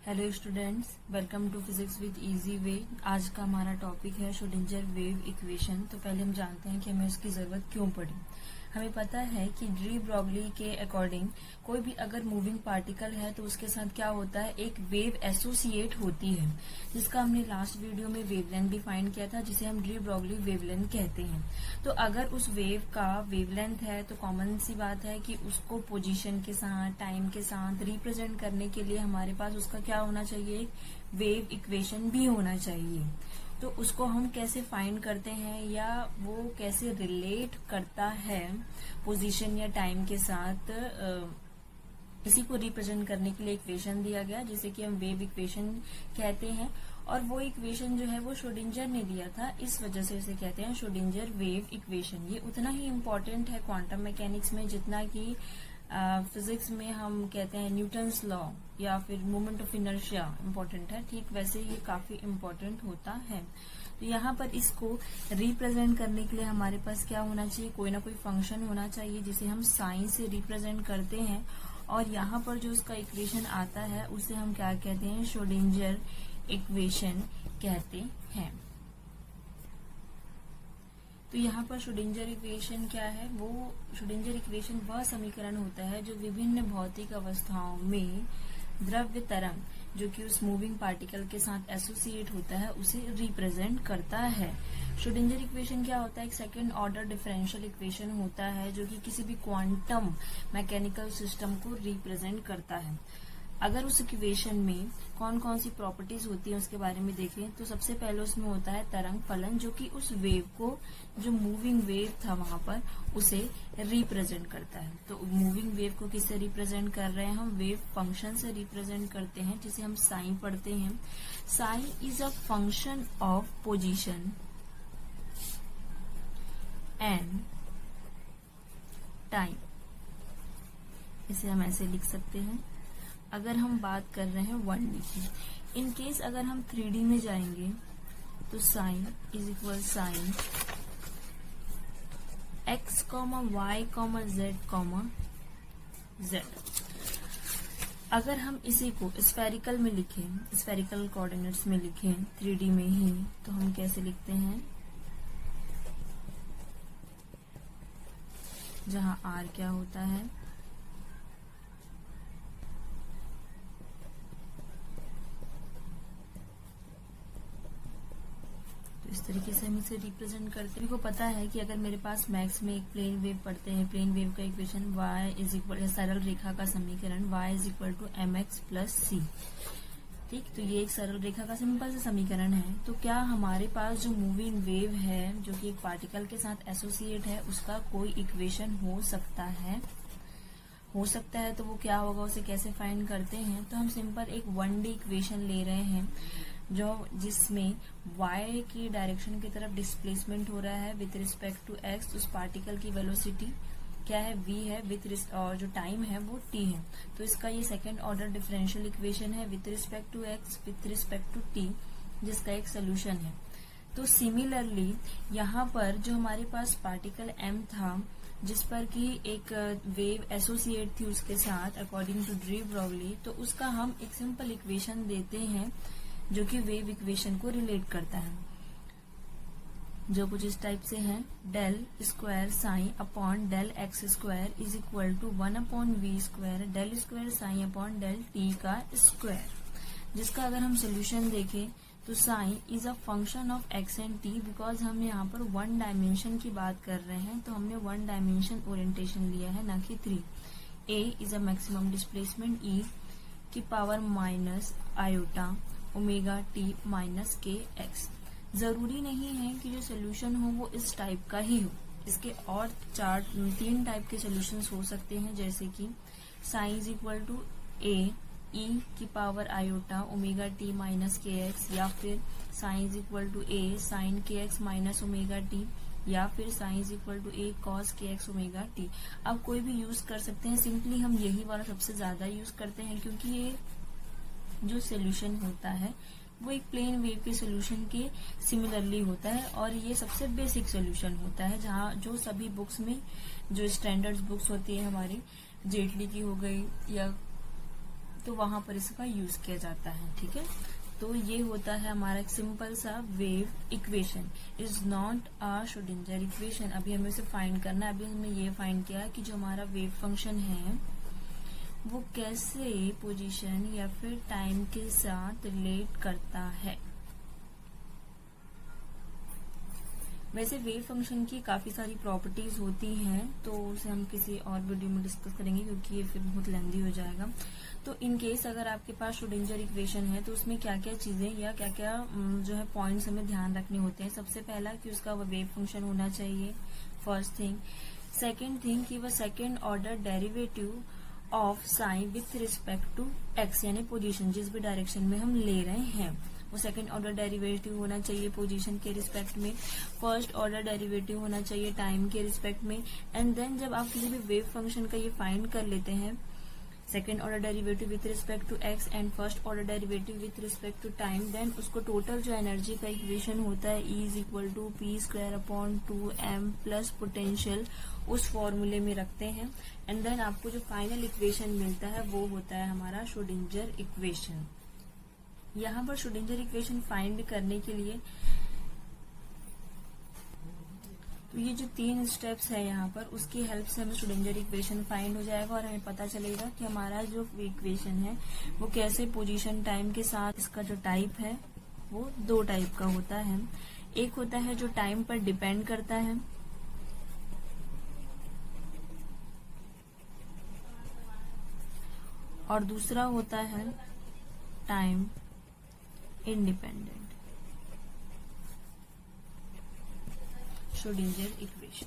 Hello students, welcome to physics with easy way. आज का हमारा टॉपिक है श्रोडिंगर वेव इक्वेशन। तो पहले हम जानते हैं कि हमें उसकी जरूरत क्यों पड़ी। हमें पता है कि डी ब्रॉगली के अकॉर्डिंग कोई भी अगर मूविंग पार्टिकल है तो उसके साथ क्या होता है, एक वेव एसोसिएट होती है, जिसका हमने लास्ट वीडियो में वेवलेंथ भी फाइंड किया था, जिसे हम डी ब्रॉगली वेवलेंथ कहते हैं। तो अगर उस वेव का वेवलेंथ है तो कॉमन सी बात है कि उसको पोजीशन के साथ, टाइम के साथ रिप्रेजेंट करने के लिए हमारे पास उसका क्या होना चाहिए, एक वेव इक्वेशन भी होना चाहिए। तो उसको हम कैसे फाइंड करते हैं या वो कैसे रिलेट करता है पोजीशन या टाइम के साथ, इसी को रिप्रेजेंट करने के लिए इक्वेशन दिया गया, जिसे कि हम वेव इक्वेशन कहते हैं। और वो इक्वेशन जो है वो श्रोडिंगर ने दिया था, इस वजह से इसे कहते हैं श्रोडिंगर वेव इक्वेशन। ये उतना ही इम्पोर्टेंट है क्वांटम मैकेनिक्स में जितना कि फिजिक्स में हम कहते हैं न्यूटन्स लॉ या फिर मोमेंट ऑफ इनर्शिया इम्पोर्टेंट है, ठीक वैसे ये काफी इम्पोर्टेंट होता है। तो यहाँ पर इसको रिप्रेजेंट करने के लिए हमारे पास क्या होना चाहिए, कोई ना कोई फंक्शन होना चाहिए जिसे हम साइन से रिप्रेजेंट करते हैं। और यहाँ पर जो उसका इक्वेशन आता है उसे हम क्या कहते हैं, श्रोडिंगर इक्वेशन कहते हैं। तो यहाँ पर श्रोडिंगर इक्वेशन क्या है, वो श्रोडिंगर इक्वेशन वह समीकरण होता है जो विभिन्न भौतिक अवस्थाओं में द्रव्य तरंग जो कि उस मूविंग पार्टिकल के साथ एसोसिएट होता है उसे रिप्रेजेंट करता है। श्रोडिंगर इक्वेशन क्या होता है, एक सेकंड ऑर्डर डिफरेंशियल इक्वेशन होता है जो कि किसी भी क्वांटम मैकेनिकल सिस्टम को रिप्रेजेंट करता है। अगर उस इक्वेशन में कौन कौन सी प्रॉपर्टीज होती है उसके बारे में देखें तो सबसे पहले उसमें होता है तरंग फलन, जो कि उस वेव को, जो मूविंग वेव था वहां पर, उसे रिप्रेजेंट करता है। तो मूविंग वेव को किससे रिप्रेजेंट कर रहे हैं हम, वेव फंक्शन से रिप्रेजेंट करते हैं, जिसे हम साइन पढ़ते हैं। Psi is a function of position and time. इसे हम ऐसे लिख सकते हैं अगर हम बात कर रहे हैं 1D की। इन केस अगर हम 3D में जाएंगे तो psi is equal psi x, y, z, z। अगर हम इसी को स्फेरिकल में लिखें, स्फेरिकल कोऑर्डिनेट्स में लिखें 3D में ही, तो हम कैसे लिखते हैं, जहां r क्या होता है, इस तरीके से हम इसे रिप्रेजेंट करते हैं। को पता है कि अगर मेरे पास मैथ्स में एक प्लेन वेव पढ़ते हैं, प्लेन वेव का इक्वेशन y इज इक्वल, सरल रेखा का समीकरण y is equal to mx plus c, ठीक। तो ये एक सरल रेखा का सिंपल सा समीकरण है। तो क्या हमारे पास जो मूविंग वेव है जो कि एक पार्टिकल के साथ एसोसिएट है, उसका कोई इक्वेशन हो सकता है? हो सकता है। तो वो क्या होगा, उसे कैसे फाइंड करते हैं, तो हम सिंपल एक 1D इक्वेशन ले रहे हैं जो जिसमें y की डायरेक्शन की तरफ डिस्प्लेसमेंट हो रहा है विथ रिस्पेक्ट टू x। उस पार्टिकल की वेलोसिटी क्या है, v है, और जो टाइम है वो t है। तो इसका ये सेकेंड ऑर्डर डिफरेंशियल इक्वेशन है with respect to x with respect to t, जिसका एक सोल्यूशन है। तो सिमिलरली यहाँ पर जो हमारे पास पार्टिकल m था जिस पर कि एक वेव एसोसिएट थी उसके साथ अकॉर्डिंग टू डी ब्रॉगली, तो उसका हम एक सिंपल इक्वेशन देते हैं जो कि वेव इक्वेशन को रिलेट करता है, जो कुछ इस टाइप से है, del square psi upon del x square is equal to 1 upon v square del square psi upon del t का स्क्वायर, जिसका अगर हम सोल्यूशन देखें तो psi is a function of x and t. Because हम यहाँ पर 1 डायमेंशन की बात कर रहे हैं तो हमने 1 डायमेंशन ओरिएंटेशन लिया है, ना कि 3। ए इज अ मैक्सिमम डिस्प्लेसमेंट ई की power minus iota omega t minus k x. जरूरी नहीं है कि जो सोल्यूशन हो वो इस टाइप का ही हो, इसके और 3 टाइप के सोल्यूशंस हो सकते हैं, जैसे कि psi is equal to A e की power iota omega t minus k x, या फिर psi is equal to A sin k x minus omega t, या फिर psi is equal to A cos k x omega t. अब कोई भी use कर सकते हैं, सिंपली हम यही वाला सबसे ज्यादा यूज करते हैं क्योंकि ये जो सोल्यूशन होता है वो एक प्लेन वेव के सोल्यूशन के सिमिलरली होता है, और ये सबसे बेसिक सोल्यूशन होता है, जहाँ जो सभी बुक्स में जो स्टैंडर्ड बुक्स होती है हमारी, जेटली की हो गई या तो वहां पर इसका यूज किया जाता है। ठीक है, तो ये होता है हमारा एक सिंपल सा wave equation, is not a Schrodinger equation. अभी हमें इसे फाइंड करना है। अभी हमने ये फाइंड किया कि जो हमारा वेव फंक्शन है वो कैसे पोजीशन या फिर टाइम के साथ रिलेट करता है। वैसे वेव फंक्शन की काफी सारी प्रॉपर्टीज होती हैं, तो उसे हम किसी और वीडियो में डिस्कस करेंगे क्योंकि ये फिर बहुत लेंदी हो जाएगा। तो इन केस अगर आपके पास श्रोडिंगर इक्वेशन है तो उसमें क्या क्या चीजें या क्या क्या जो है पॉइंट्स हमें ध्यान रखने होते हैं। सबसे पहला कि उसका वेव फंक्शन होना चाहिए, फर्स्ट थिंग। सेकेंड थिंग कि वह second order derivative of psi with respect to x, यानी पोजीशन जिस भी डायरेक्शन में हम ले रहे हैं वो सेकंड ऑर्डर डेरिवेटिव होना चाहिए पोजीशन के रिस्पेक्ट में। फर्स्ट ऑर्डर डेरिवेटिव होना चाहिए टाइम के रिस्पेक्ट में। एंड देन जब आप किसी भी वेव फंक्शन का ये फाइंड कर लेते हैं, second order derivative with respect to x and first order derivative with respect to time, then उसको टोटल जो एनर्जी का इक्वेशन होता है E = p²/2m प्लस पोटेंशियल, उस फॉर्मूले में रखते हैं। एंड देन आपको जो फाइनल इक्वेशन मिलता है वो होता है हमारा श्रोडिंगर इक्वेशन। यहाँ पर श्रोडिंगर इक्वेशन फाइंड करने के लिए तो ये जो 3 स्टेप्स है यहाँ पर, उसकी हेल्प से हमें श्रोडिंगर इक्वेशन फाइंड हो जाएगा और हमें पता चलेगा कि हमारा जो इक्वेशन है वो कैसे पोजीशन टाइम के साथ। इसका जो टाइप है वो 2 टाइप का होता है। एक होता है जो टाइम पर डिपेंड करता है, और दूसरा होता है टाइम इंडिपेंडेंट श्रोडिंगर इक्वेशन।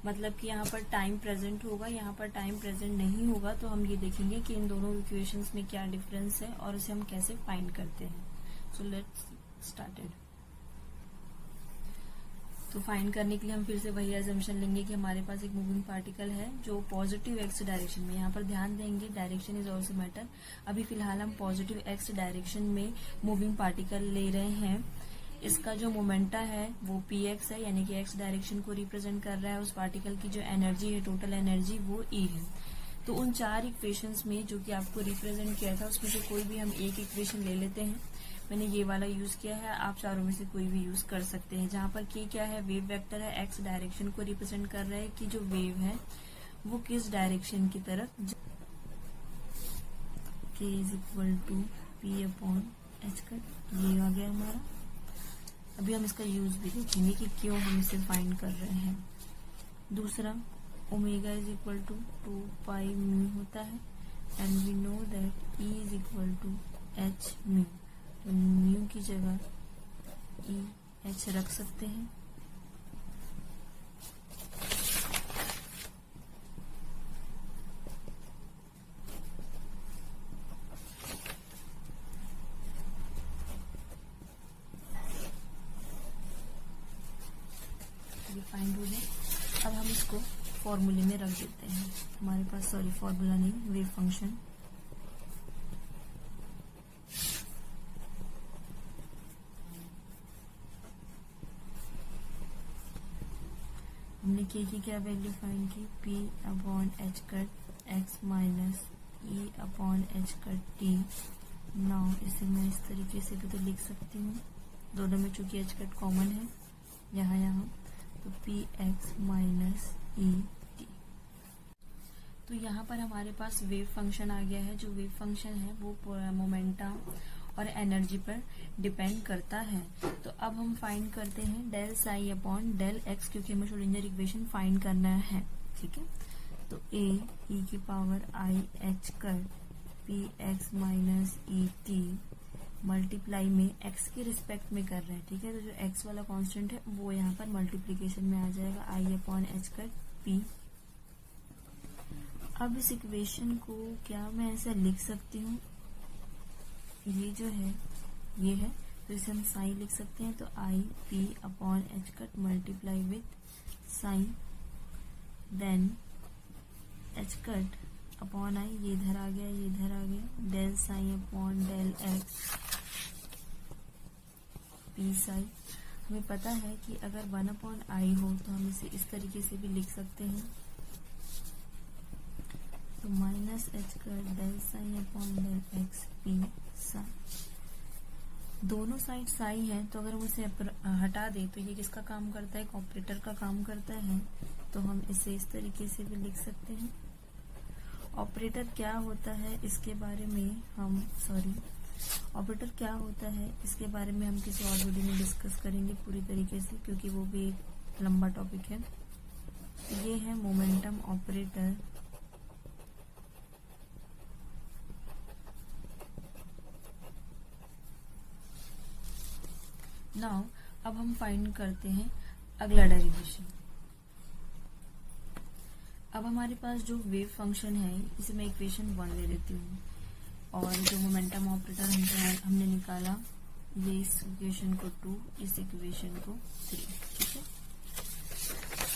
मतलब कि यहाँ पर टाइम प्रेजेंट होगा, यहाँ पर टाइम प्रेजेंट नहीं होगा, तो हम ये देखेंगे कि इन दोनों इक्वेशंस में क्या डिफरेंस है और इसे हम कैसे फाइंड करते हैं। So let's started. तो फाइंड करने के लिए हम फिर से वही अजम्पशन लेंगे कि हमारे पास एक मूविंग पार्टिकल है जो पॉजिटिव एक्स डायरेक्शन में, यहाँ पर ध्यान देंगे डायरेक्शन इज ऑल्सो मैटर। अभी फिलहाल हम पॉजिटिव एक्स डायरेक्शन में मूविंग पार्टिकल ले रहे हैं। इसका जो मोमेंटा है वो px है, यानी कि एक्स डायरेक्शन को रिप्रेजेंट कर रहा है। उस पार्टिकल की जो एनर्जी है, टोटल एनर्जी, वो E है। तो उन 4 इक्वेशंस में जो कि आपको रिप्रेजेंट किया था उसमें से कोई भी हम एक इक्वेशन ले लेते हैं। मैंने ये वाला यूज किया है, आप चारों में से कोई भी यूज कर सकते हैं। जहां पर k क्या है, वेव वेक्टर है, एक्स डायरेक्शन को रिप्रेजेंट कर रहा है कि जो वेव है वो किस डायरेक्शन की तरफ। k = p/h, ये आ गया हमारा। अभी हम इसका यूज भी देखेंगे कि क्यों हम इसे फाइंड कर रहे हैं। दूसरा ओमेगा = 2πμ होता है and we know that E = hμ। तो म्यू की जगह h रख सकते हैं। ये फाइंड हो गया। अब हम इसको फॉर्मूले में रख देते हैं। हमारे पास फॉर्मूला नहीं, वेव फंक्शन। हमने k की क्या वैल्यू फाइंड की, p/h x minus E/h now इसे मैं इस तरीके से भी तो लिख सकती हूँ, दोनों में चूंकि h कॉमन है यहाँ, तो px माइनस E/t। तो यहाँ पर हमारे पास वेव फंक्शन आ गया है। जो वेव फंक्शन है वो मोमेंटम और एनर्जी पर डिपेंड करता है। तो अब हम फाइंड करते हैं del psi/del x, क्योंकि हमें श्रोडिंगर इक्वेशन फाइंड करना है। ठीक है, तो a e⁻⁻ℏ px minus E/t multiply में x के रिस्पेक्ट में कर रहे हैं। ठीक है, तो जो x वाला कांस्टेंट है वो यहाँ पर मल्टीप्लीकेशन में आ जाएगा, i/h p। अब इस इक्वेशन को क्या मैं ऐसा लिख सकती हूँ, ये जो है ये है, तो इसे हम साइन लिख सकते हैं। तो i/p/h multiply with sign, then h/i, ये इधर आ गया, ये इधर आ गया, del psi/del x p psi। हमें पता है कि अगर 1/i हो तो हम इसे इस तरीके से भी लिख सकते हैं, तो minus h cut del psi upon del x p psi. दोनों साइड साई है, तो अगर हम उसे हटा दें तो ये किसका काम करता है, ऑपरेटर का काम करता है। तो हम इसे इस तरीके से भी लिख सकते हैं। ऑपरेटर क्या होता है इसके बारे में हम ऑपरेटर क्या होता है इसके बारे में हम किसी और वीडियो में डिस्कस करेंगे पूरी तरीके से, क्योंकि वो भी एक लंबा टॉपिक है। ये है मोमेंटम ऑपरेटर। नाउ अब हम फाइंड करते हैं अगला डेरिवेशन। अब हमारे पास जो वेव फंक्शन है इसे मैं इक्वेशन 1 ले लेती हूँ, और जो मोमेंटम ऑपरेटर हमने निकाला ये इस इक्वेशन को 2, इस इक्वेशन को 3, ठीक है।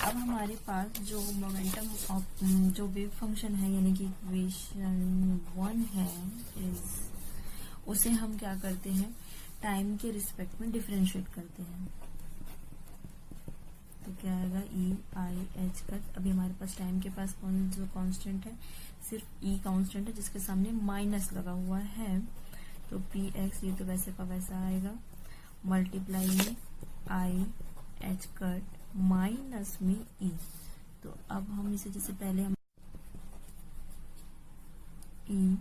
अब हमारे पास जो मोमेंटम जो वेव फंक्शन है यानी कि इक्वेशन 1 है उसे हम क्या करते हैं, टाइम के रिस्पेक्ट में डिफरेंशिएट करते हैं। तो क्या आएगा ई आई एच कट। अभी हमारे पास टाइम के पास जो कांस्टेंट है सिर्फ ई कांस्टेंट है जिसके सामने माइनस लगा हुआ है। तो पी एक्स ये तो वैसे का वैसा आएगा, मल्टीप्लाई में आई एच कट माइनस में ई। तो अब हम इसे जैसे पहले हम ई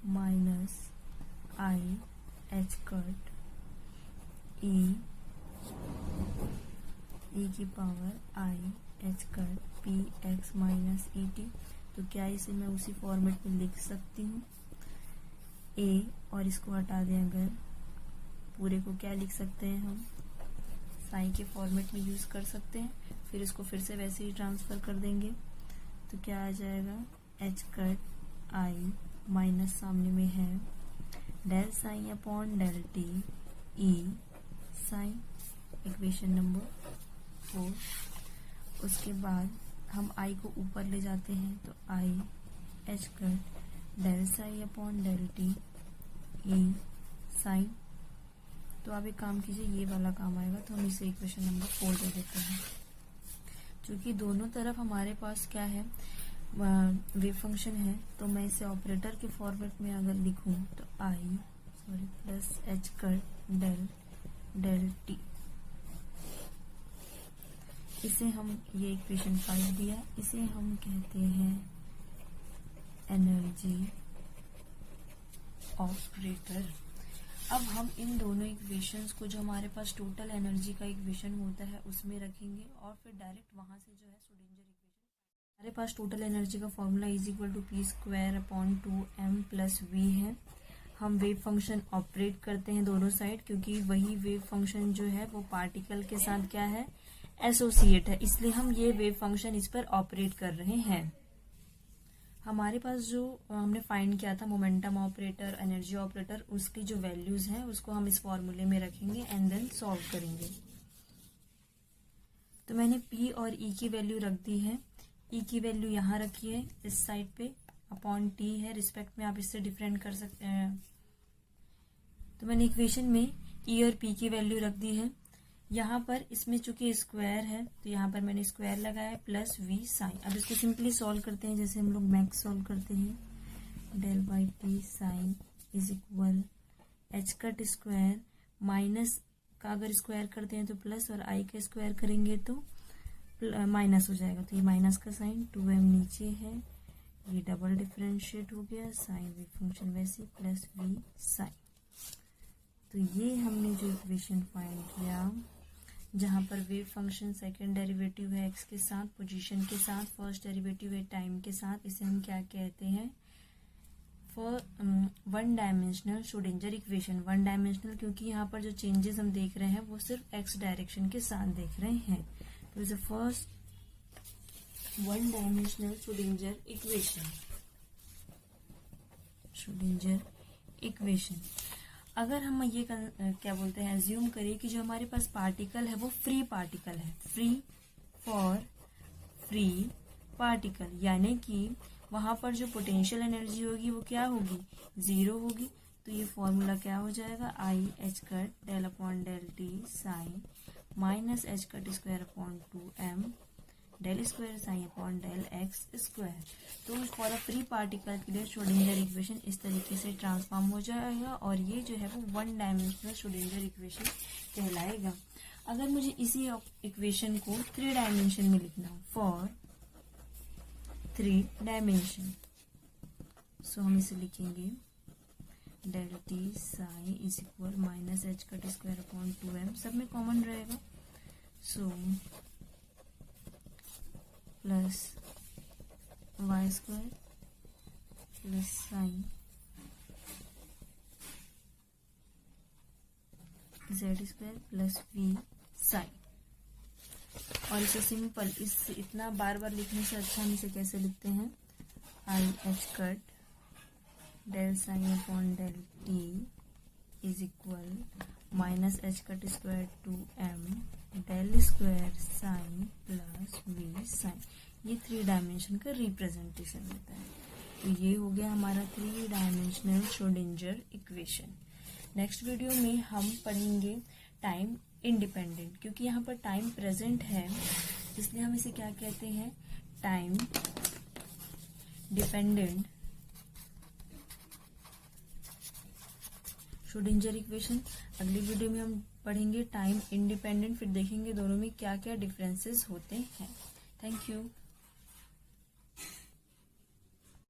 माइनस आई एच कट ई की पावर आई h cut P x minus E T. तो क्या इसे मैं उसी फॉर्मेट में लिख सकती हूँ ए, और इसको हटा दें अगर पूरे को क्या लिख सकते हैं हम साइन के फॉर्मेट में यूज कर सकते हैं। फिर इसको फिर से वैसे ही ट्रांसफर कर देंगे तो क्या आ जाएगा एच कट आई माइनस सामने में है del psi upon del t e psi, equation number 4। उसके बाद हम आई को ऊपर ले जाते हैं तो i h cut del psi upon del t e psi. तो आप एक काम कीजिए, ये वाला काम आएगा तो हम इसे इक्वेशन नंबर 4 दे देते हैं। क्योंकि दोनों तरफ हमारे पास क्या है वेव फंक्शन है, तो मैं इसे ऑपरेटर के फॉर्मेट में अगर लिखूं तो I plus H cut del T. इसे हम ये इक्वेशन 5 दिया, इसे हम कहते हैं एनर्जी ऑपरेटर। अब हम इन दोनों इक्वेशंस को जो हमारे पास टोटल एनर्जी का इक्वेशन होता है उसमें रखेंगे और फिर डायरेक्ट वहां से जो है श्रोडिंगर इक्वेशन। हमारे पास टोटल एनर्जी का formula is equal to p square upon 2m plus v है। हम वेव फंक्शन ऑपरेट करते हैं दोनों साइड, क्योंकि वही वेव फंक्शन जो है वो पार्टिकल के साथ क्या है एसोसिएट है, इसलिए हम ये वेव फंक्शन इस पर ऑपरेट कर रहे हैं। हमारे पास जो हमने फाइंड किया था मोमेंटम ऑपरेटर एनर्जी ऑपरेटर, उसकी जो वैल्यूज हैं उसको हम इस फॉर्मूले में रखेंगे एंड देन सॉल्व करेंगे। तो मैंने P और E की वैल्यू रख दी है। E की वैल्यू यहाँ रखी है इस साइड पे, अपॉन T है, रिस्पेक्ट में आप इससे डिफरेंट कर सकते हैं। तो मैंने इक्वेशन में E और P की वैल्यू रख दी है। यहाँ पर इसमें चूंकि स्क्वायर है तो यहाँ पर मैंने स्क्वायर लगाया प्लस वी साइन। अब इसको सिंपली सॉल्व करते हैं जैसे हम लोग मैक्स सॉल्व करते हैं। Del by t psi is equal h cut square minus का अगर स्क्वायर करते हैं तो प्लस, और आई का स्क्वायर करेंगे तो माइनस हो जाएगा। तो ये माइनस का साइन 2m नीचे है, ये डबल डिफरेंशिएट हो गया साइन वेव फंक्शन वैसे प्लस वी साइन। तो ये हमने जो इक्वेशन फाइंड किया जहां पर वेव फंक्शन सेकंड डेरिवेटिव है एक्स के साथ पोजीशन के साथ, फर्स्ट डेरिवेटिव है टाइम के साथ, इसे हम क्या कहते हैं for one dimensional Schrodinger equation. One dimensional क्योंकि यहाँ पर जो चेंजेस हम देख रहे हैं वो सिर्फ एक्स डायरेक्शन के साथ देख रहे हैं। तो is first one dimensional Schrodinger equation. अगर हम ये क्या बोलते हैं एज्यूम करें कि जो हमारे पास पार्टिकल है वो फ्री पार्टिकल है, फ्री पार्टिकल, यानी कि वहां पर जो पोटेंशियल एनर्जी होगी वो क्या होगी 0 होगी। तो ये फॉर्मूला क्या हो जाएगा i h cut del upon del t psi minus h cut square upon 2m del square psi upon del x square. तो फॉर अ फ्री पार्टिकल के लिए श्रोडिंगर इक्वेशन इस तरीके से ट्रांसफॉर्म हो जाएगा और ये जो है वो वन डायमेंशनल श्रोडिंगर इक्वेशन कहलाएगा। अगर मुझे इसी इक्वेशन को 3 डायमेंशन में लिखना हो, फॉर 3 डायमेंशन, सो हम इसे लिखेंगे del t psi is equal minus h cut square upon 2m, सब में कॉमन रहेगा, so plus y square plus psi z square plus v psi. और इसे सिंपल इतना बार बार लिखने से अच्छा हम इसे कैसे लिखते हैं, i h cut del psi upon del t is equal minus h cut square 2m del square psi plus v psi. ये 3 डायमेंशन का रिप्रेजेंटेशन होता है। तो ये हो गया हमारा 3 dimensional Schrodinger equation. Next video में हम पढ़ेंगे टाइम इंडिपेंडेंट, क्योंकि यहाँ पर टाइम प्रेजेंट है इसलिए हम इसे क्या कहते हैं, टाइम डिपेंडेंट श्रोडिंगर इक्वेशन। अगली वीडियो में हम पढ़ेंगे टाइम इंडिपेंडेंट, फिर देखेंगे दोनों में क्या क्या डिफरेंसेस होते हैं। Thank you.